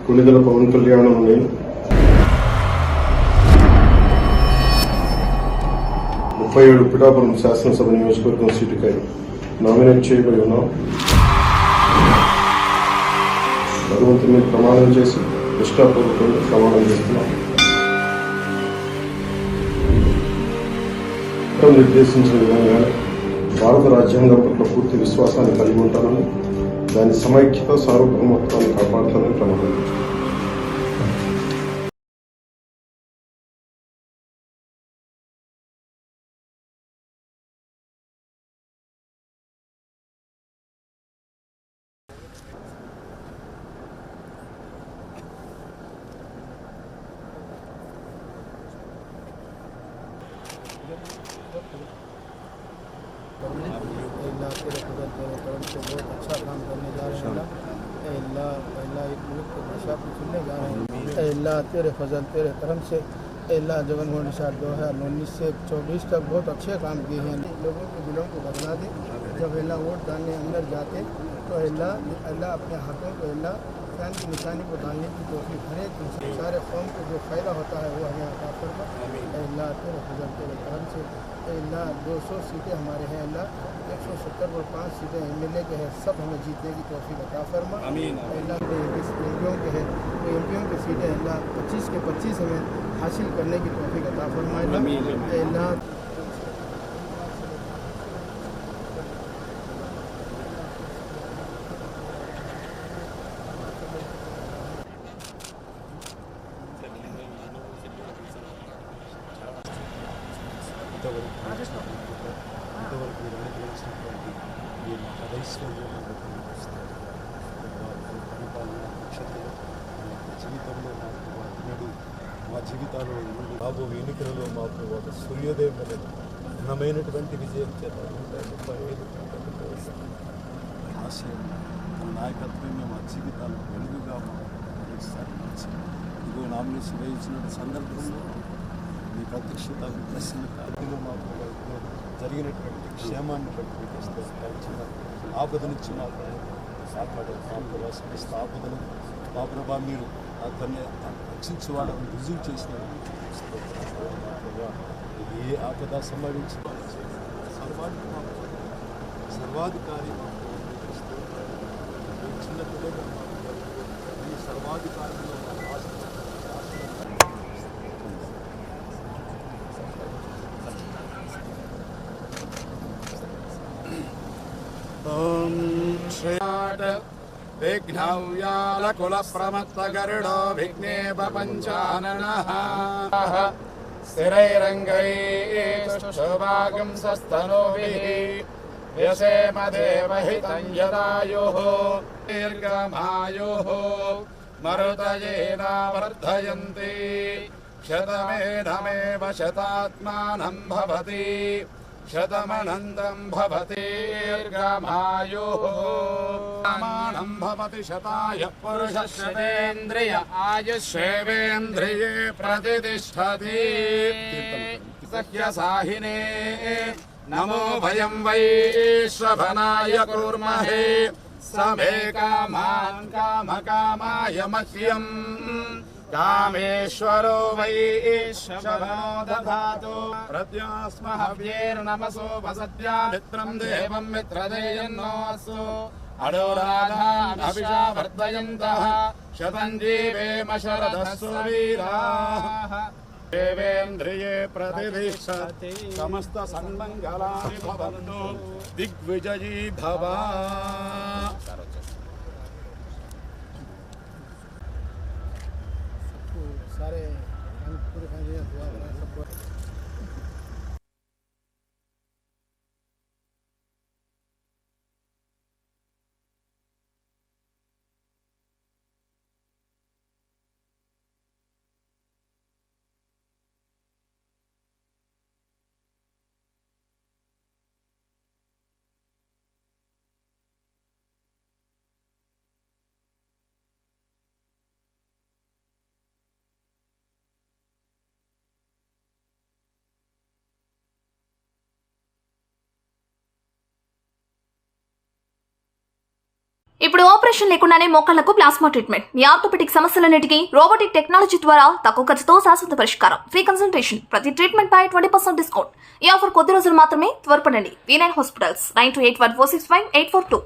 కొణిదెల పవన్ కళ్యాణ్ నేను 37 పిఠాపురం శాసనసభ నియోజకవర్గం సీటుకై నామినేట్ చేయబడి ఉన్నాం. భగవంతుని మీద ప్రమాణం చేసి నిష్ఠాపూర్వకంగా ప్రమాణం చేస్తున్నాం. నిర్దేశించిన విధంగా భారత రాజ్యాంగం పట్ల పూర్తి విశ్వాసాన్ని కలిగి ఉంటానని, దాని సమైక్యత సార్వభౌమత్వాన్ని కాపాడుతానని ప్రమాణం చేస్తున్నాను. अल्लाह तेरे फजल तेरे करम से बहुत अच्छा काम करने जा रहे हैं अल्लाह। अल्लाह एक मुल्क को नशा को चुनने जा रहे हैं अल्लाह। तेरे फजल तेरे करम से अल्लाह जवन को निशा 2019 से 24 तक बहुत अच्छे काम किए हैं। लोगों के दिलों को बदला दे। जब अल्लाह वोट डालने अंदर जाते तो अल्लाह अपने हाथों को अल्लाह फैन की निशानी को डालने की तौफीक हर एक सारे कौम को जो फ़ायदा होता है वो हमें अता फरमा अल्लाह। तेरे फजल तेरे करम से अल्लाह 200 सीटें हमारे हैं अल्लाह, 170 और 5 सीटें MLA के हैं, सब हमें जीतने की तौफीक अता फरमा अल्लाह। एमपियों के हैं तो एमपियों की सीटें अल्लाह 25 के 25 हमें हासिल करने की तौफीक अता फरमा अल्लाह। ఇంతవరకు మీరు అనుగ్రహించినటువంటి ఈ మహదైశ్వర్యం పరిపాలన నక్షత్రం జీవితంలో మాకు అన్నడు మా జీవితాల్లో రాబో ఎన్నికలలో మాకు ఒక సూర్యోదయం అనేది ఘనమైనటువంటి విజయం చేత 135 ఆశయం మన నాయకత్వమే మా జీవితాలు వెలుగుగా సాధించి ఇదిగో నామినేషన్ వేయించిన సందర్భంలో మీ ప్రత్యక్షత ప్రసన్నతలో మాకు జరిగినటువంటి క్షేమాన్ని బట్టి మీకు చిన్న ఆపద నుంచి మాకు కాపాడే మా ప్రభావ సమస్త ఆపదను మా ప్రభావ మీరు అతన్ని రక్షించే వాళ్ళని రుజువు చేసిన మా ప్రభావ ఏ ఆపద సంభవించి సర్వాధికారి చిన్న పిల్లగా ఈ సర్వాధికారంలో विघ्नव्यालकुलप्रमत्तगरुडो विघ्नेव पञ्चाननः स्थिरैरङ्गैस्तुष्टुभागं सस्तनूभिः व्यसेम देवहितं यदायुः दीर्घमायुः मरुतयेनावर्धयन्ति शतमेधमेव शतात्मानं भवति शतमनन्तं भवति दीर्घमायुः प्रमाणं भवति शताय पुरुषश्रेवेन्द्रिय आयुष्येवेन्द्रिये प्रतिष्ठति सख्यसाहिने नमो वयं वैश्रवणाय कुर्महे समे कामान् कामकामाय मह्यम् कामेश्वरो वैश्रवणो दधातु प्रत्यास्महव्यैर्नमसो वसत्या मित्रं देवं मित्रदेयन्नोऽस्तु अडोराधानभिषा वर्धयन्तः शतं जीवेम शरदः सुवीराः देवेन्द्रिये प्रतिष्ठति समस्त सन्मङ्गलानि भवन्तु दिग्विजयी भव। सारे पूरे दुआ सबको ఇప్పుడు ఆపరేషన్ లేకుండానే మోకాళ్లకు ప్లాస్మా ట్రీట్మెంట్. మీ ఆర్థోపెటిక్ సమస్యలన్నిటికీ రోబోటిక్ టెక్నాలజీ ద్వారా తక్కువ ఖర్చుతో శాశ్వత పరిష్కారం. Free consultation. ప్రతి ట్రీట్మెంట్ పై 20% డిస్కౌంట్. ఈ ఆఫర్ కొద్ది రోజులు మాత్రమే. త్వరపడండి. V9 hospitals 9281465842.